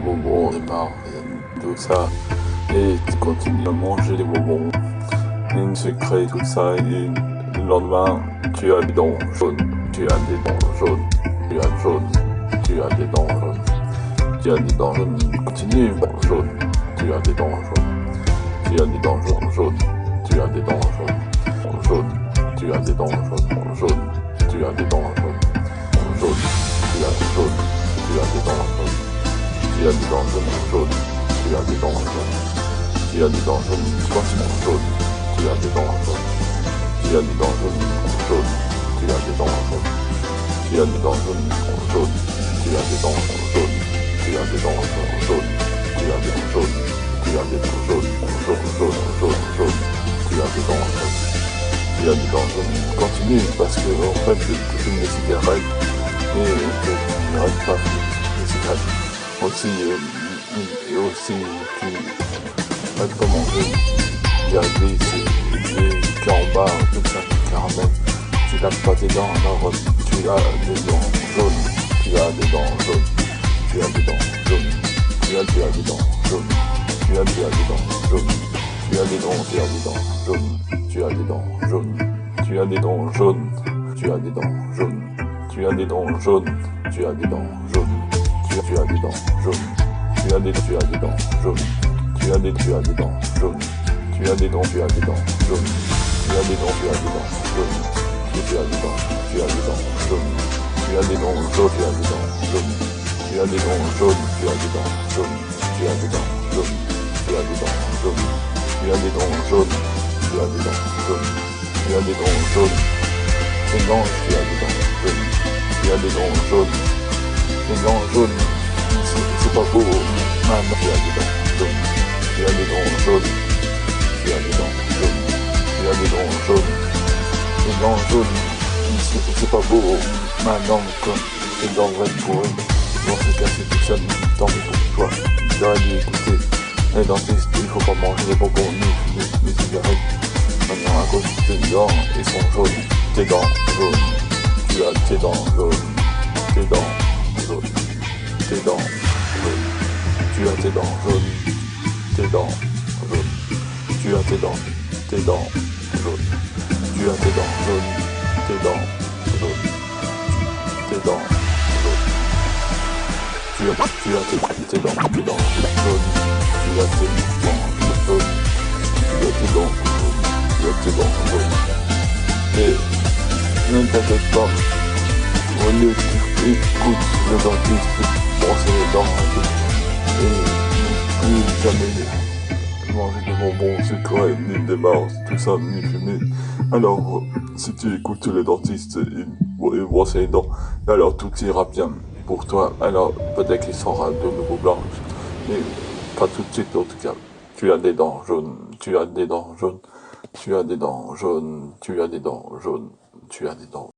bonbons, des marre, tout ça, et tu continues à manger des bonbons, une sucrée, tout ça, et le lendemain, tu as des dents jaunes, tu as des dents jaunes, tu as jaune, tu as des dents jaunes, tu as des dents jaunes, continue, jaune, tu as des dents jaunes, tu as des dents jaunes, tu as des dents jaunes, tu as des dents jaunes, tu as des dents jaunes, tu as jaune, tu as des dents jaunes, tu as des dents jaunes, tu as des dents jaunes, tu as des dents jaunes, continue jaune, tu as des dents jaunes, tu as des dents jaunes, tu as des dents jaunes, tu as des dents jaunes, tu as des dents jaunes, tu as des dents jaunes, tu as des dents jaunes, tu as des dents jaunes, jaune, tu as des dents jaunes, tu as des dents jaunes, continue parce que en fait tu fumes des cigarettes et que tu n'arrêtes pas de fumer des cigarettes. Aussi, et aussi tu n'arrêtes pas manger, il y a des carambars, tout ça, du caramel, tu laves pas tes dents, alors tu as des dents jaunes, tu as des dents jaunes, tu as des dents jaunes, tu as des dents jaunes, tu as des dents jaunes, tu as des dents, tu as des dents jaunes, tu as des dents jaunes, tu as des dents jaunes, tu as des dents jaunes, tu as des dents jaunes, tu as des dents jaunes, tu as des dents jaunes, tu as des dents jaunes, tu as des dents jaunes, tu as des dents, tu as des dents jaunes, tu as des dents, tu as des dents jaunes, tu as des dents, tu as des dents jaunes, tu as des dents jaunes, tu as des dents jaunes, tu as des dents jaunes, tu as des dents jaunes, tu as des dents jaunes, tu as des dents jaunes, tu as des dents jaunes, tu as des dents jaunes, tes dents, tu as des dents jaunes, tu as des dents jaunes, tes dents jaunes, c'est pas beau, maintenant tu as des dents jaunes, tu as des dents jaunes, tu as des dents jaunes, tu as des dents jaunes, tes dents jaunes, c'est pas beau, maintenant comme tes dents vont être pourries, vont se casser tout seul, tant pis pour toi, tu aurais dû écouter les dentistes, il faut pas manger des bonbons ni fumer des cigarettes, maintenant à cause de tes dents, ils sont jaunes, tes dents jaunes, tu as tes dents jaunes, tes dents jaunes, tes dents jaunes, tu as tes dents jaunes, tes dents jaunes, tu as tes dents jaunes, tu as tes dents jaunes, tes dents jaunes, tes dents jaunes, tu as tes dents jaunes, tu as tes dents jaunes, tu as tes dents jaunes, tu as tes dents jaunes, tu as tes dents jaunes, et ne t'inquiète pas, au lieu que tu écoutes le dentiste, brosser les dents et plus jamais manger des bonbons sucrés, ni des barres, tout ça, ni fumer. Alors, si tu écoutes les dentistes et brosser les dents, alors tout ira bien pour toi. Alors, peut-être qu'il sera de nouveau blanche, mais pas tout de suite en tout cas. Tu as des dents jaunes, tu as des dents jaunes, tu as des dents jaunes, tu as des dents jaunes, tu as des dents